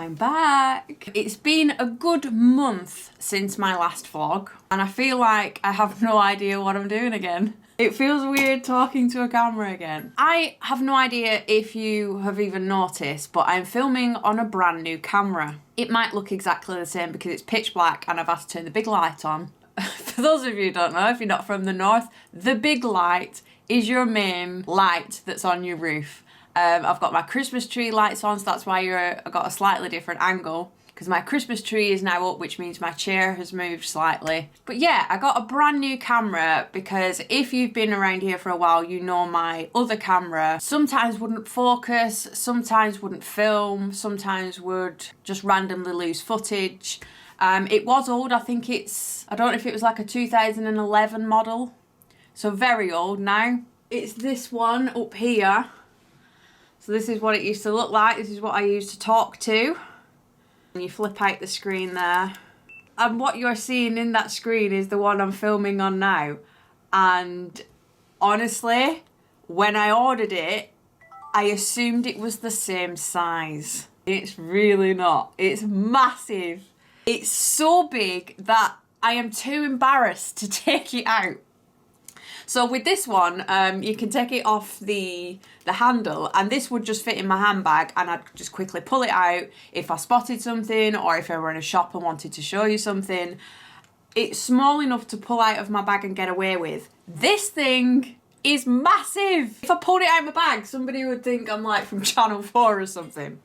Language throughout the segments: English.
I'm back. It's been a good month since my last vlog and I feel like I have no idea what I'm doing again. It feels weird talking to a camera again. I have no idea if you have even noticed, but I'm filming on a brand new camera. It might look exactly the same because it's pitch black and I've had to turn the big light on. For those of you who don't know, if you're not from the north, the big light is your main light that's on your roof. I've got my Christmas tree lights on, so that's why I've got a slightly different angle, because my Christmas tree is now up, which means my chair has moved slightly. But yeah, I got a brand new camera because if you've been around here for a while, you know my other camera sometimes wouldn't focus, sometimes wouldn't film, sometimes would just randomly lose footage. It was old, I don't know if it was like a 2011 model, so very old now. It's this one up here. So this is what it used to look like. This is what I used to talk to. And you flip out the screen there. And what you're seeing in that screen is the one I'm filming on now. And honestly, when I ordered it, I assumed it was the same size. It's really not. It's massive. It's so big that I am too embarrassed to take it out. So with this one, you can take it off the handle and this would just fit in my handbag and I'd just quickly pull it out if I spotted something or if I were in a shop and wanted to show you something. It's small enough to pull out of my bag and get away with. This thing is massive. If I pulled it out of my bag, somebody would think I'm like from Channel 4 or something.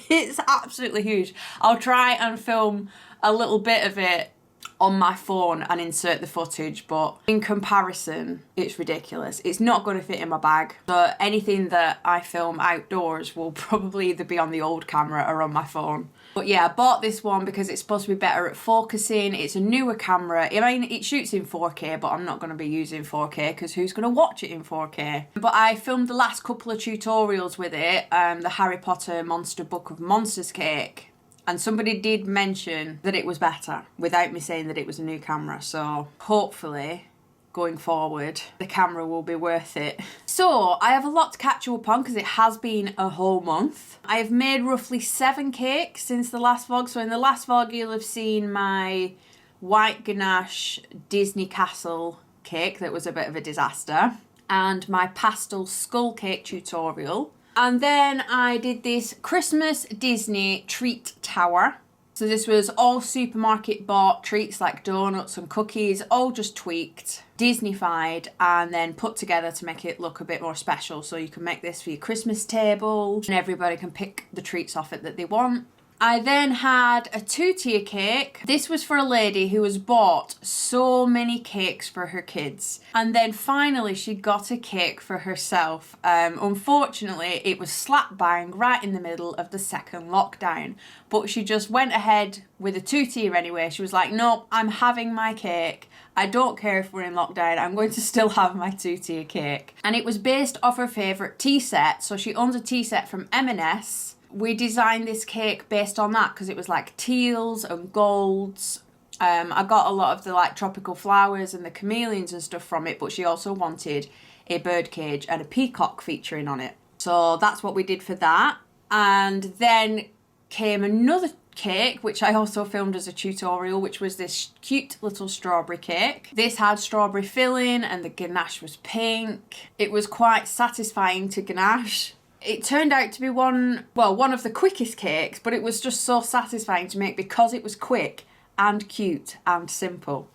It's absolutely huge. I'll try and film a little bit of it on my phone and insert the footage, but in comparison it's ridiculous. It's not going to fit in my bag, so anything that I film outdoors will probably either be on the old camera or on my phone. But yeah, I bought this one because it's supposed to be better at focusing. It's a newer camera. I mean, it shoots in 4K, but I'm not going to be using 4K because who's going to watch it in 4K? But I filmed the last couple of tutorials with it, the Harry Potter Monster Book of Monsters cake. And somebody did mention that it was better without me saying that it was a new camera. So hopefully going forward, the camera will be worth it. So I have a lot to catch up on because it has been a whole month. I have made roughly 7 cakes since the last vlog. So in the last vlog, you'll have seen my white ganache Disney castle cake that was a bit of a disaster, and my pastel skull cake tutorial. And then I did this Christmas Disney treat tower. So this was all supermarket bought treats like donuts and cookies, all just tweaked, Disney-fied, and then put together to make it look a bit more special. So you can make this for your Christmas table and everybody can pick the treats off it that they want. I then had a 2-tier cake. This was for a lady who has bought so many cakes for her kids. And then finally she got a cake for herself. Unfortunately, it was slap bang right in the middle of the second lockdown. But she just went ahead with a 2-tier anyway. She was like, nope, I'm having my cake. I don't care if we're in lockdown, I'm going to still have my 2-tier cake. And it was based off her favourite tea set. So she owns a tea set from M&S. We designed this cake based on that because it was like teals and golds. I got a lot of the like tropical flowers and the chameleons and stuff from it, but she also wanted a bird cage and a peacock featuring on it. So that's what we did for that. And then came another cake, which I also filmed as a tutorial, which was this cute little strawberry cake. This had strawberry filling and the ganache was pink. It was quite satisfying to ganache. It turned out to be one of the quickest cakes, but it was just so satisfying to make because it was quick and cute and simple.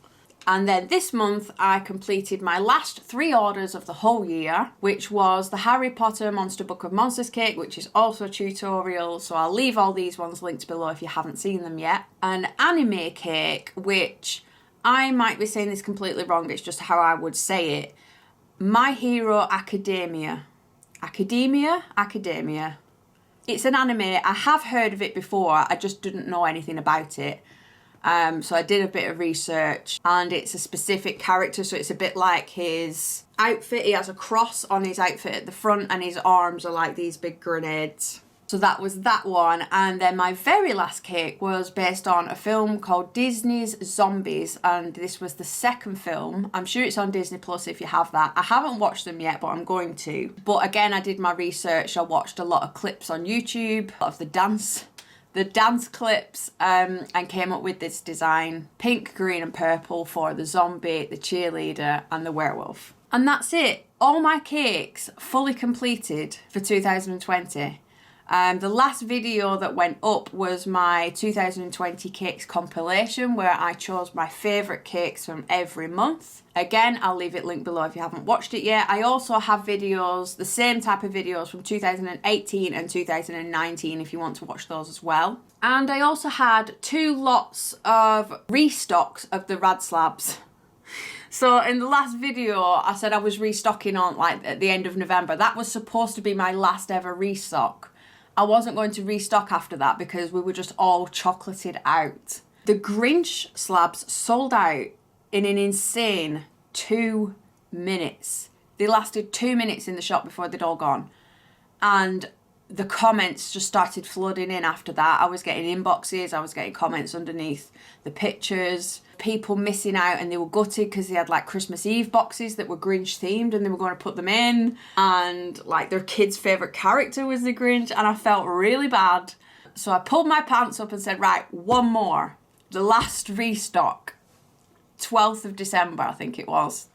And then this month I completed my last 3 orders of the whole year, which was the Harry Potter Monster Book of Monsters cake, which is also a tutorial, so I'll leave all these ones linked below if you haven't seen them yet. An anime cake, which I might be saying this completely wrong, but it's just how I would say it. My Hero Academia. Academia. It's an anime. I have heard of it before. I just didn't know anything about it. So I did a bit of research and it's a specific character. So it's a bit like his outfit. He has a cross on his outfit at the front and his arms are like these big grenades. So that was that one. And then my very last cake was based on a film called Disney's Zombies. And this was the second film. I'm sure it's on Disney Plus if you have that. I haven't watched them yet, but I'm going to. But again, I did my research. I watched a lot of clips on YouTube, a lot of the dance the dance clips and came up with this design. Pink, green and purple for the zombie, the cheerleader and the werewolf. And that's it. All my cakes fully completed for 2020. The last video that went up was my 2020 cakes compilation where I chose my favourite cakes from every month. Again, I'll leave it linked below if you haven't watched it yet. I also have videos, the same type of videos from 2018 and 2019 if you want to watch those as well. And I also had 2 lots of restocks of the rad slabs. So in the last video, I said I was restocking on like at the end of November. That was supposed to be my last ever restock. I wasn't going to restock after that because we were just all chocolated out. The Grinch slabs sold out in an insane 2 minutes. They lasted 2 minutes in the shop before they'd all gone. And the comments just started flooding in after that. I was getting inboxes, I was getting comments underneath the pictures. People missing out and they were gutted because they had like Christmas Eve boxes that were Grinch themed and they were going to put them in. And like their kid's favourite character was the Grinch and I felt really bad. So I pulled my pants up and said, right, one more. The last restock. 12th of December, I think it was.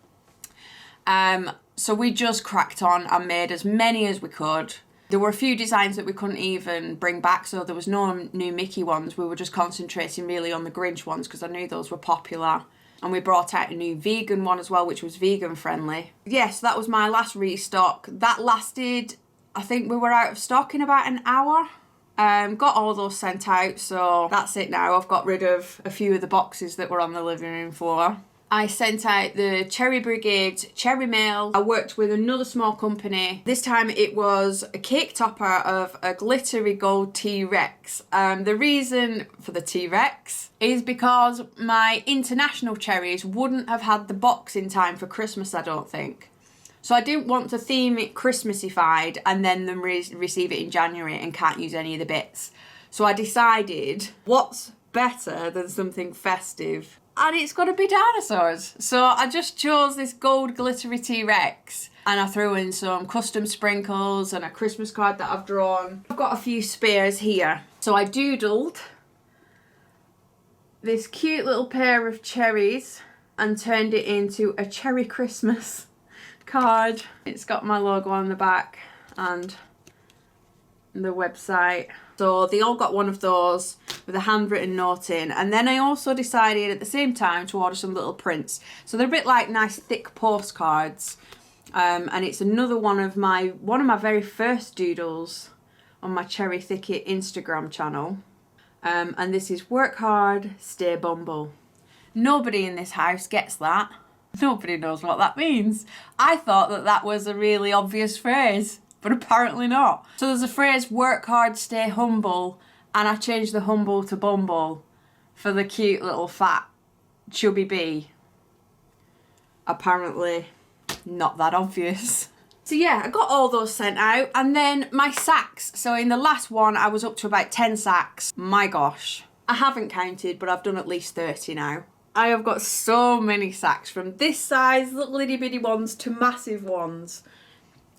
So we just cracked on and made as many as we could. There were a few designs that we couldn't even bring back, so there was no new Mickey ones. We were just concentrating really on the Grinch ones because I knew those were popular. And we brought out a new vegan one as well, which was vegan friendly. Yes, that was my last restock. That lasted, I think we were out of stock in about an hour. Got all those sent out, so that's it now. I've got rid of a few of the boxes that were on the living room floor. I sent out the Cherry Brigade Cherry Mail. I worked with another small company. This time it was a cake topper of a glittery gold T-Rex. The reason for the T-Rex is because my international cherries wouldn't have had the box in time for Christmas, I don't think. So I didn't want to theme it Christmassified and then them receive it in January and can't use any of the bits. So I decided, what's better than something festive? And it's got to be dinosaurs. So I just chose this gold glittery T-Rex and I threw in some custom sprinkles and a Christmas card that I've drawn. I've got a few spares here. So I doodled this cute little pair of cherries and turned it into a cherry Christmas card. It's got my logo on the back and the website. So they all got one of those with a handwritten note in. And then I also decided at the same time to order some little prints. So they're a bit like nice thick postcards. And it's another one of my very first doodles on my Cherry Thicket Instagram channel. And this is work hard, stay bumble. Nobody in this house gets that. Nobody knows what that means. I thought that that was a really obvious phrase. But apparently not. So there's a phrase, work hard, stay humble, and I changed the humble to bumble for the cute little fat chubby bee. Apparently not that obvious. So yeah, I got all those sent out, and then my sacks. So in the last one, I was up to about 10 sacks. My gosh. I haven't counted, but I've done at least 30 now. I have got so many sacks from this size, little itty bitty ones, to massive ones.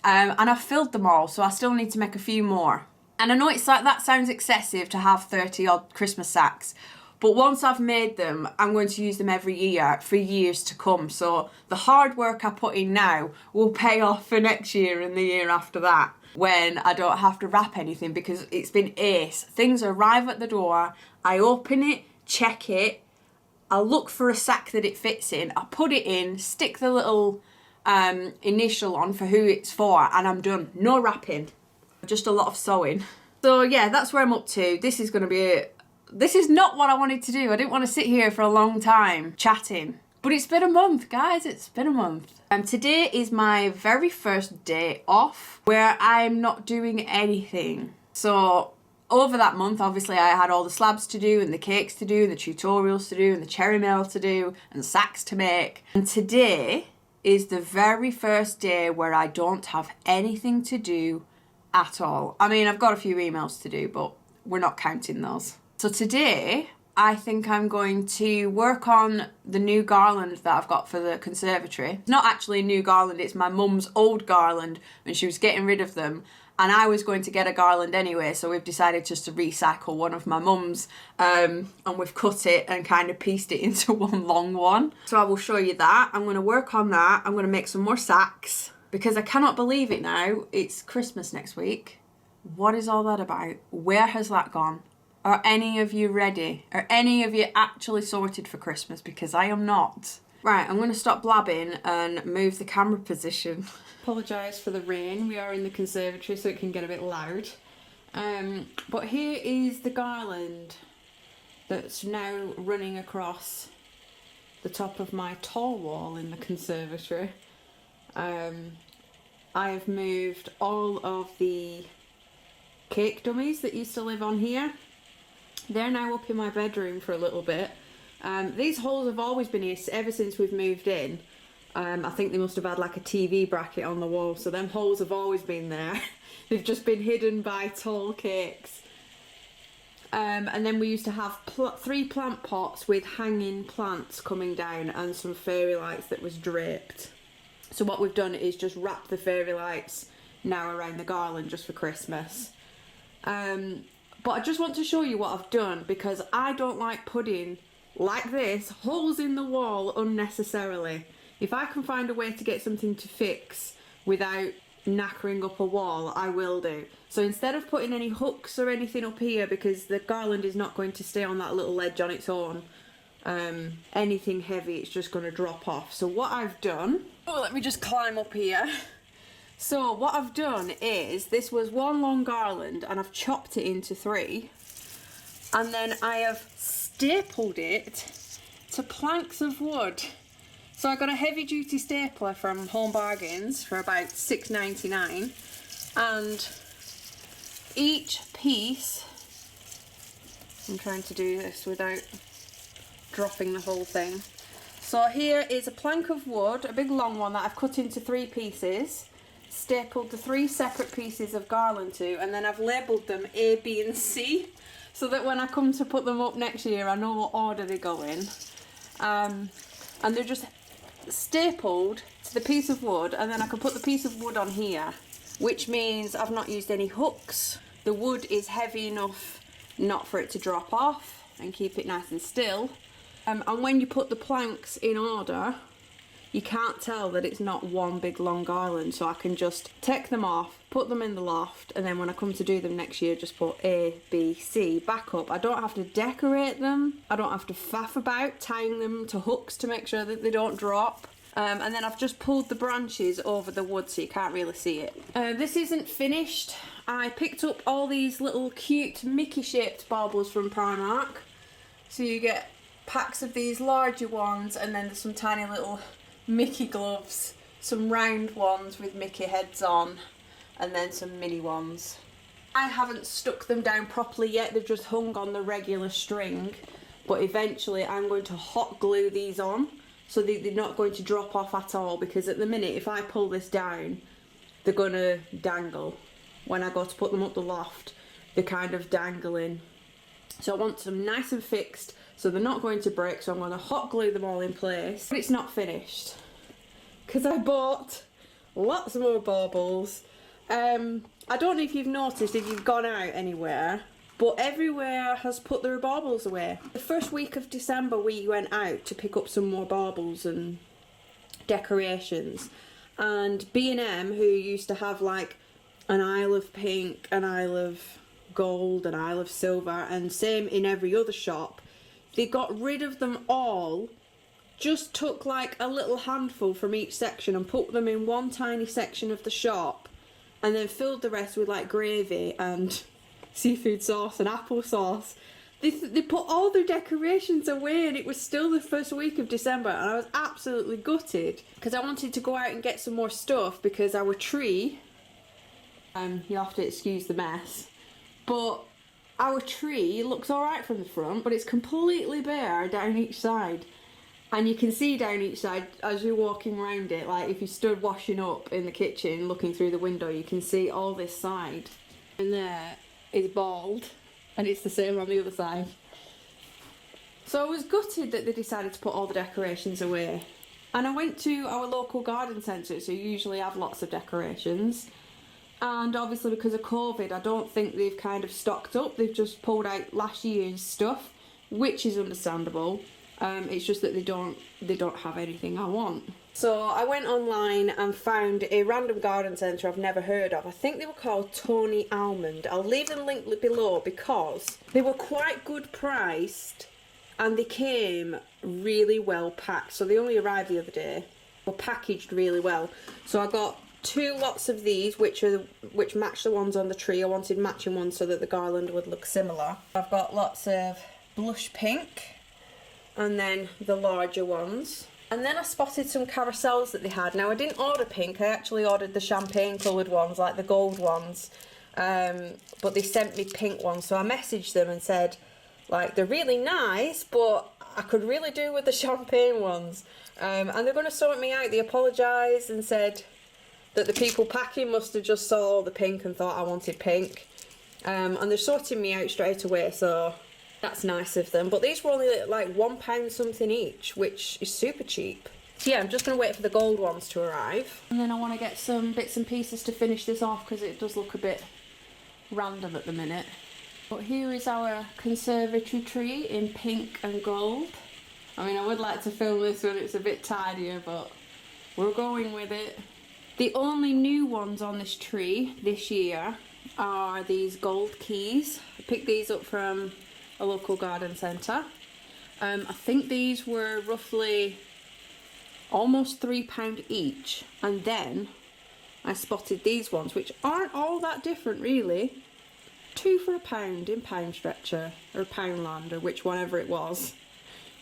And I've filled them all, so I still need to make a few more. And I know it's like that sounds excessive to have 30 odd Christmas sacks, but once I've made them, I'm going to use them every year for years to come. So the hard work I put in now will pay off for next year and the year after that, when I don't have to wrap anything, because it's been ace. Things arrive at the door, I open it, check it, I look for a sack that it fits in, I put it in, stick the little initial on for who it's for, and I'm done. No wrapping, just a lot of sewing. So yeah, that's where I'm up to. This is going to be it. This is not what I wanted to do. I didn't want to sit here for a long time chatting, but it's been a month, guys. It's been a month. Today is my very first day off where I'm not doing anything. So over that month, obviously, I had all the slabs to do and the cakes to do and the tutorials to do and the cherry mail to do and sacks to make. And today is the very first day where I don't have anything to do at all. I mean, I've got a few emails to do, but we're not counting those. So today, I think I'm going to work on the new garland that I've got for the conservatory. It's not actually a new garland, it's my mum's old garland when she was getting rid of them. And I was going to get a garland anyway, so we've decided just to recycle one of my mum's, and we've cut it and kind of pieced it into one long one. So I will show you that. I'm going to work on that. I'm going to make some more sacks, because I cannot believe it now. It's Christmas next week. What is all that about? Where has that gone? Are any of you ready? Are any of you actually sorted for Christmas? Because I am not. Right, I'm going to stop blabbing and move the camera position. Apologise for the rain. We are in the conservatory, so it can get a bit loud. But here is the garland that's now running across the top of my tall wall in the conservatory. I have moved all of the cake dummies that used to live on here. They're now up in my bedroom for a little bit. These holes have always been here ever since we've moved in. I think they must have had like a TV bracket on the wall, so them holes have always been there. They've just been hidden by tall cakes. And then we used to have 3 plant pots with hanging plants coming down and some fairy lights that was draped. So what we've done is just wrap the fairy lights now around the garland just for Christmas. But I just want to show you what I've done, because I don't like putting, like this, holes in the wall unnecessarily. If I can find a way to get something to fix without knackering up a wall, I will do. So instead of putting any hooks or anything up here, because the garland is not going to stay on that little ledge on its own, anything heavy, it's just going to drop off. So what I've done, let me just climb up here. So what I've done is, this was one long garland and I've chopped it into 3, and then I have stapled it to planks of wood. So I got a heavy duty stapler from Home Bargains for about £6.99, and each piece, I'm trying to do this without dropping the whole thing. So here is a plank of wood, a big long one that I've cut into 3 pieces, stapled the 3 separate pieces of garland to, and then I've labelled them A, B and C, so that when I come to put them up next year I know what order they go in. And they're just stapled to the piece of wood, and then I can put the piece of wood on here, which means I've not used any hooks. The wood is heavy enough not for it to drop off and keep it nice and still. And when you put the planks in order, you can't tell that it's not one big long garland, so I can just take them off, put them in the loft, and then when I come to do them next year, just put A, B, C back up. I don't have to decorate them. I don't have to faff about tying them to hooks to make sure that they don't drop. And then I've just pulled the branches over the wood so you can't really see it. This isn't finished. I picked up all these little cute Mickey shaped baubles from Primark. So you get packs of these larger ones, and then there's some tiny little Mickey gloves, some round ones with Mickey heads on, and then some mini ones. I haven't stuck them down properly yet, they've just hung on the regular string, but eventually I'm going to hot glue these on so that they're not going to drop off at all, because at the minute if I pull this down they're going to dangle. When I go to put them up the loft they're kind of dangling. So I want them nice and fixed so they're not going to break, so I'm going to hot glue them all in place. But it's not finished, because I bought lots more baubles. I don't know if you've noticed, if you've gone out anywhere, but everywhere has put their baubles away. The first week of December we went out to pick up some more baubles and decorations, and B&M, who used to have like an Isle of Pink, an Isle of Gold, an Isle of Silver, and same in every other shop, they got rid of them all, just took like a little handful from each section and put them in one tiny section of the shop, and then filled the rest with like gravy and seafood sauce and apple sauce. They put all their decorations away, and it was still the first week of December, and I was absolutely gutted because I wanted to go out and get some more stuff, because our tree, you'll have to excuse the mess, but our tree looks alright from the front, but it's completely bare down each side. And you can see down each side as you're walking around it, like if you stood washing up in the kitchen looking through the window, you can see all this side. And there is bald, and it's the same on the other side. So I was gutted that they decided to put all the decorations away. And I went to our local garden centre, so you usually have lots of decorations. And obviously because of COVID, I don't think they've kind of stocked up. They've just pulled out last year's stuff, which is understandable. It's just that they don't have anything I want. So I went online and found a random garden centre I've never heard of. I think they were called Tony Almond. I'll leave them linked below because they were quite good priced and they came really well packed. So they only arrived the other day. Were packaged really well. So I got 2 lots of these which match the ones on the tree. I wanted matching ones so that the garland would look similar. I've got lots of blush pink and then the larger ones. And then I spotted some carousels that they had. Now I didn't order pink, I actually ordered the champagne coloured ones, like the gold ones. But they sent me pink ones, so I messaged them and said, like, they're really nice, but I could really do with the champagne ones. And they're going to sort me out. They apologised and said that the people packing must have just saw all the pink and thought I wanted pink. And they're sorting me out straight away, so that's nice of them. But these were only like £1 something each, which is super cheap. So yeah, I'm just going to wait for the gold ones to arrive. And then I want to get some bits and pieces to finish this off because it does look a bit random at the minute. But here is our conservatory tree in pink and gold. I mean, I would like to film this when it's a bit tidier, but we're going with it. The only new ones on this tree this year are these gold keys. I picked these up from a local garden centre. I think these were roughly almost £3 each, and then I spotted these ones which aren't all that different really. 2 for £1 in Pound Stretcher or Poundland or which whatever it was,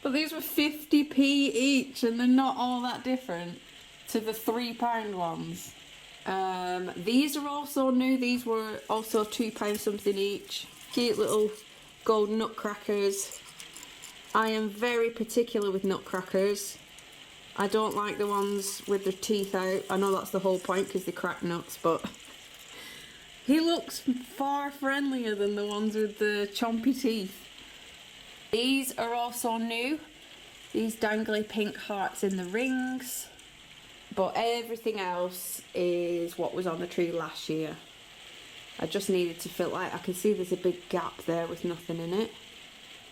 but these were 50p each and they're not all that different to the £3 ones. These are also new. These were also £2 something each. Cute little gold nutcrackers. I am very particular with nutcrackers. I don't like the ones with their teeth out. I know that's the whole point because they crack nuts, but he looks far friendlier than the ones with the chompy teeth. These are also new. These dangly pink hearts in the rings. But everything else is what was on the tree last year. I just needed to fill, like, I can see there's a big gap there with nothing in it.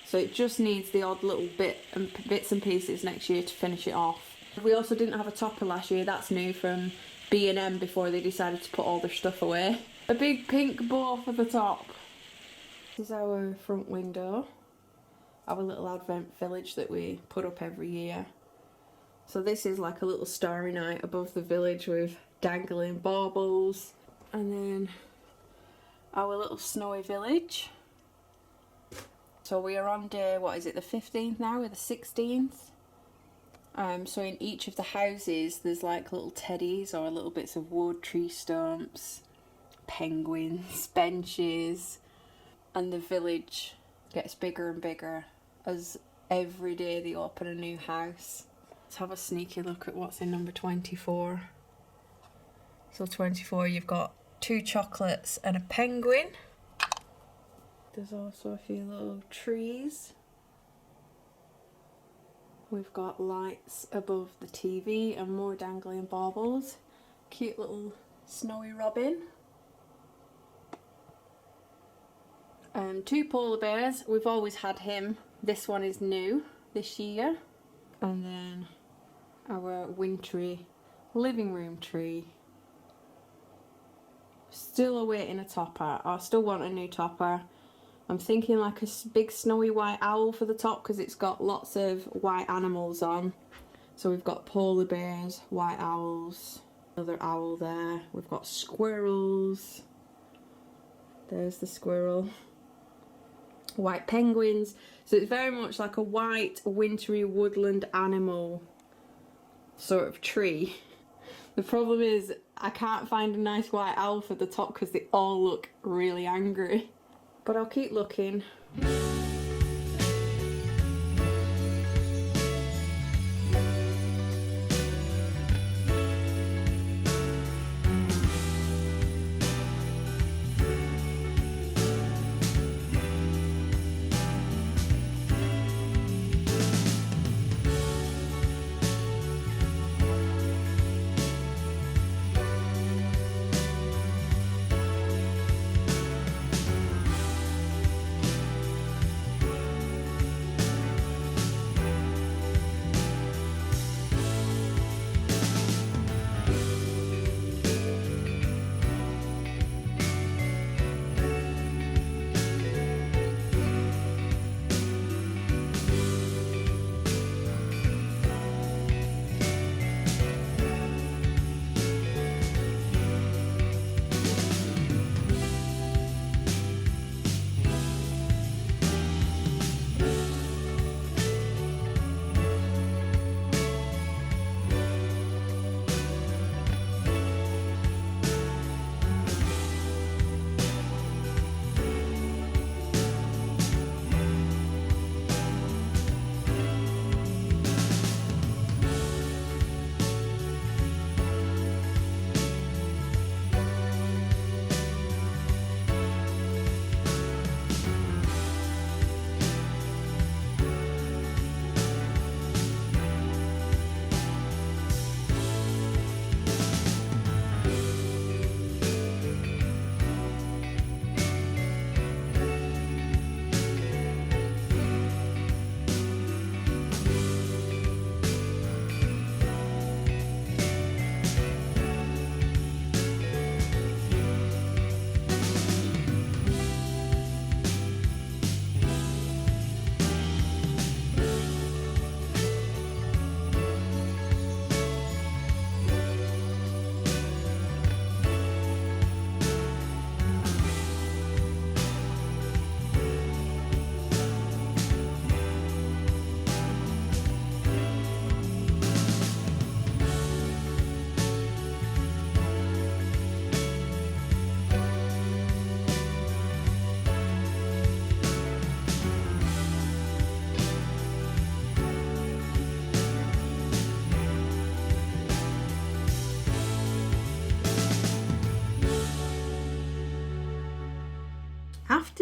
So it just needs the odd little bits and pieces next year to finish it off. We also didn't have a topper last year. That's new from B&M before they decided to put all their stuff away. A big pink bow for the top. This is our front window. Our little Advent village that we put up every year. So this is like a little starry night above the village with dangling baubles. And then our little snowy village. So we are on day, what is it, the 15th now, or the 16th? So in each of the houses there's like little teddies or little bits of wood, tree stumps, penguins, benches, and the village gets bigger and bigger as every day they open a new house. Let's have a sneaky look at what's in number 24. So 24, you've got 2 chocolates and a penguin. There's also a few little trees. We've got lights above the TV and more dangling baubles. Cute little snowy robin. 2 polar bears. We've always had him. This one is new this year. And then our wintry living room tree. Still awaiting a topper. I still want a new topper. I'm thinking like a big snowy white owl for the top because it's got lots of white animals on. So we've got polar bears, white owls, another owl there. We've got squirrels. There's the squirrel. White penguins. So it's very much like a white wintry woodland animal sort of tree. The problem is I can't find a nice white owl for the top because they all look really angry. But I'll keep looking.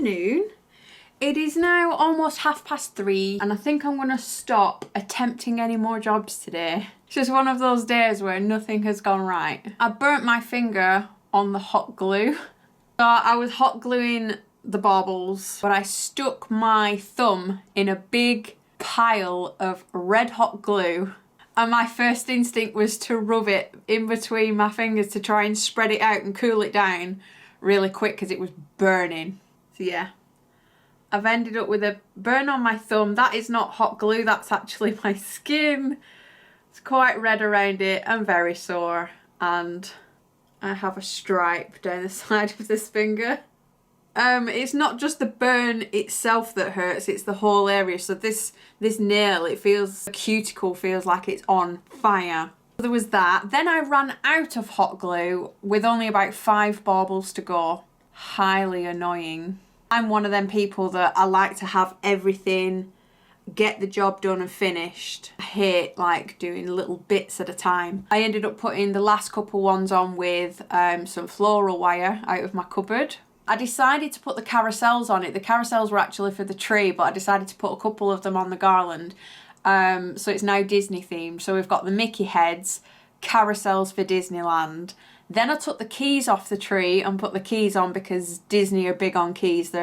afternoon. It is now almost 3:30 and I think I'm gonna stop attempting any more jobs today. It's just one of those days where nothing has gone right. I burnt my finger on the hot glue. So I was hot gluing the baubles, but I stuck my thumb in a big pile of red hot glue, and my first instinct was to rub it in between my fingers to try and spread it out and cool it down really quick because it was burning. So yeah, I've ended up with a burn on my thumb. That is not hot glue, that's actually my skin. It's quite red around it and very sore, and I have a stripe down the side of this finger. It's not just the burn itself that hurts, it's the whole area. So this nail, the cuticle feels like it's on fire. So there was that. Then I ran out of hot glue with only about 5 baubles to go. Highly annoying. I'm one of them people that I like to have everything, get the job done and finished. I hate like doing little bits at a time. I ended up putting the last couple ones on with some floral wire out of my cupboard. I decided to put the carousels on it. The carousels were actually for the tree, but I decided to put a couple of them on the garland. So it's now Disney themed. So we've got the Mickey heads, carousels for Disneyland. Then I took the keys off the tree and put the keys on because Disney are big on keys.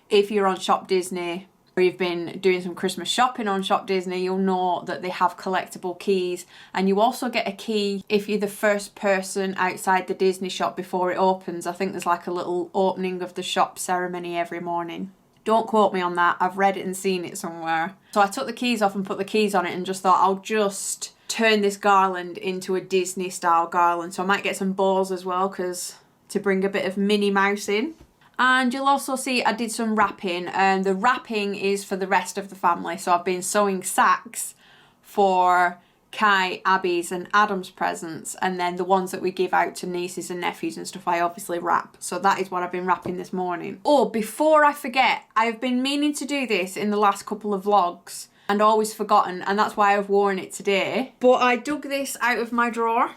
If you're on Shop Disney or you've been doing some Christmas shopping on Shop Disney, you'll know that they have collectible keys. And you also get a key if you're the first person outside the Disney shop before it opens. I think there's like a little opening of the shop ceremony every morning. Don't quote me on that, I've read it and seen it somewhere. So I took the keys off and put the keys on it and just thought I'll just turn this garland into a Disney style garland. So I might get some balls as well to bring a bit of Minnie Mouse in. And you'll also see I did some wrapping, and the wrapping is for the rest of the family. So I've been sewing sacks for Kai, Abby's and Adam's presents, and then the ones that we give out to nieces and nephews and stuff I obviously wrap. So that is what I've been wrapping this morning. Oh, before I forget, I've been meaning to do this in the last couple of vlogs and always forgotten, and that's why I've worn it today. But I dug this out of my drawer.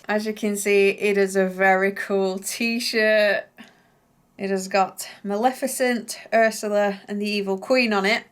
As you can see, it is a very cool t-shirt. It has got Maleficent, Ursula and the Evil Queen on it.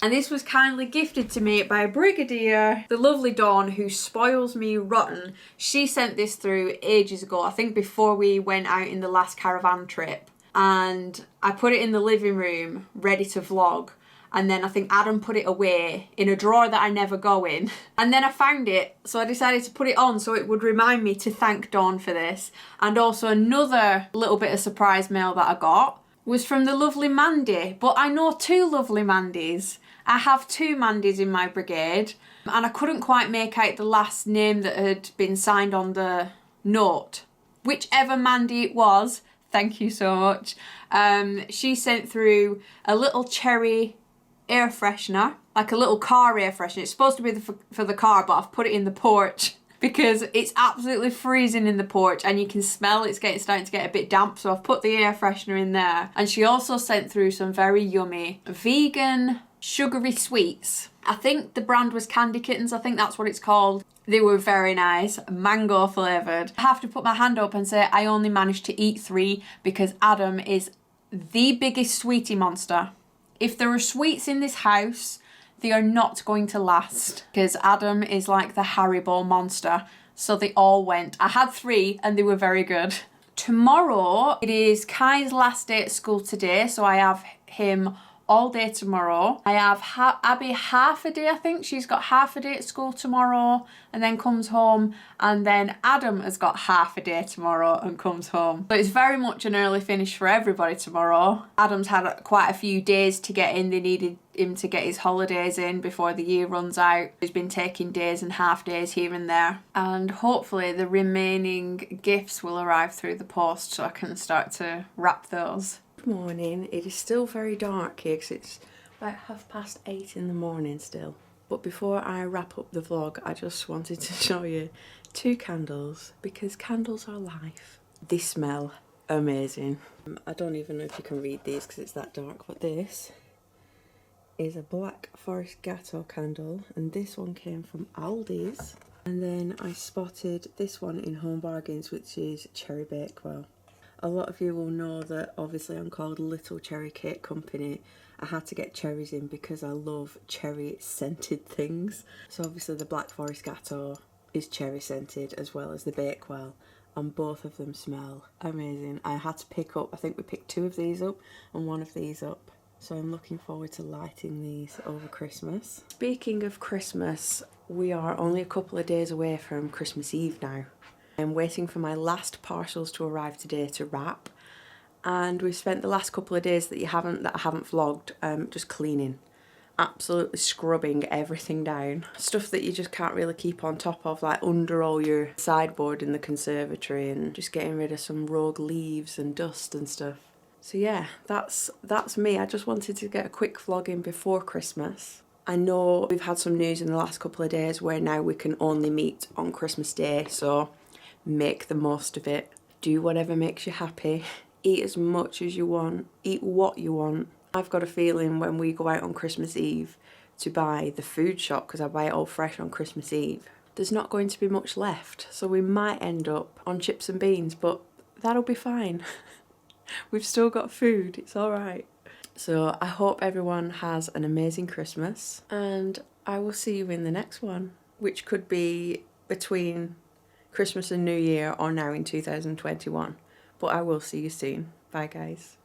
And this was kindly gifted to me by Brigadier, the lovely Dawn, who spoils me rotten. She sent this through ages ago, I think before we went out in the last caravan trip. And I put it in the living room, ready to vlog. And then I think Adam put it away in a drawer that I never go in. And then I found it, so I decided to put it on so it would remind me to thank Dawn for this. And also another little bit of surprise mail that I got was from the lovely Mandy. But I know 2 lovely Mandys. I have 2 Mandys in my brigade. And I couldn't quite make out the last name that had been signed on the note. Whichever Mandy it was, thank you so much. She sent through a little cherry air freshener, like a little car air freshener. It's supposed to be for the car, but I've put it in the porch because it's absolutely freezing in the porch and you can smell it's starting to get a bit damp, so I've put the air freshener in there. And she also sent through some very yummy vegan sugary sweets. I think the brand was Candy Kittens, I think that's what it's called. They were very nice, mango flavoured. I have to put my hand up and say I only managed to eat 3 because Adam is the biggest sweetie monster. If there are sweets in this house, they are not going to last because Adam is like the Haribo monster. So they all went. I had 3 and they were very good. Tomorrow, it is Kai's last day at school today. So I have him all day tomorrow. I have Abby half a day, I think. She's got half a day at school tomorrow and then comes home. And then Adam has got half a day tomorrow and comes home. So it's very much an early finish for everybody tomorrow. Adam's had quite a few days to get in. They needed him to get his holidays in before the year runs out. He's been taking days and half days here and there. And hopefully the remaining gifts will arrive through the post so I can start to wrap those. Good morning. It is still very dark here because it's about 8:30 in the morning still. But before I wrap up the vlog, I just wanted to show you 2 candles because candles are life. They smell amazing. I don't even know if you can read these because it's that dark, but this is a Black Forest Gatto candle and this one came from Aldi's. And then I spotted this one in Home Bargains, which is Cherry Bakewell. A lot of you will know that obviously I'm called Little Cherry Cake Company. I had to get cherries in because I love cherry scented things. So obviously the Black Forest Gateau is cherry scented as well as the Bakewell, and both of them smell amazing. I had to pick up, I think we picked 2 of these up and 1 of these up. So I'm looking forward to lighting these over Christmas. Speaking of Christmas, we are only a couple of days away from Christmas Eve now. I'm waiting for my last parcels to arrive today to wrap. And we've spent the last couple of days that I haven't vlogged just cleaning, absolutely scrubbing everything down. Stuff that you just can't really keep on top of, like under all your sideboard in the conservatory, and just getting rid of some rogue leaves and dust and stuff. So yeah, that's me. I just wanted to get a quick vlog in before Christmas. I know we've had some news in the last couple of days where now we can only meet on Christmas Day, so make the most of it. Do whatever makes you happy. Eat as much as you want, eat what you want. I've got a feeling when we go out on Christmas Eve to buy the food shop, because I buy it all fresh on Christmas Eve, there's not going to be much left. So we might end up on chips and beans, but that'll be fine. We've still got food, it's all right. So I hope everyone has an amazing Christmas, and I will see you in the next one, which could be between Christmas and New Year or now in 2021. But I will see you soon. Bye guys.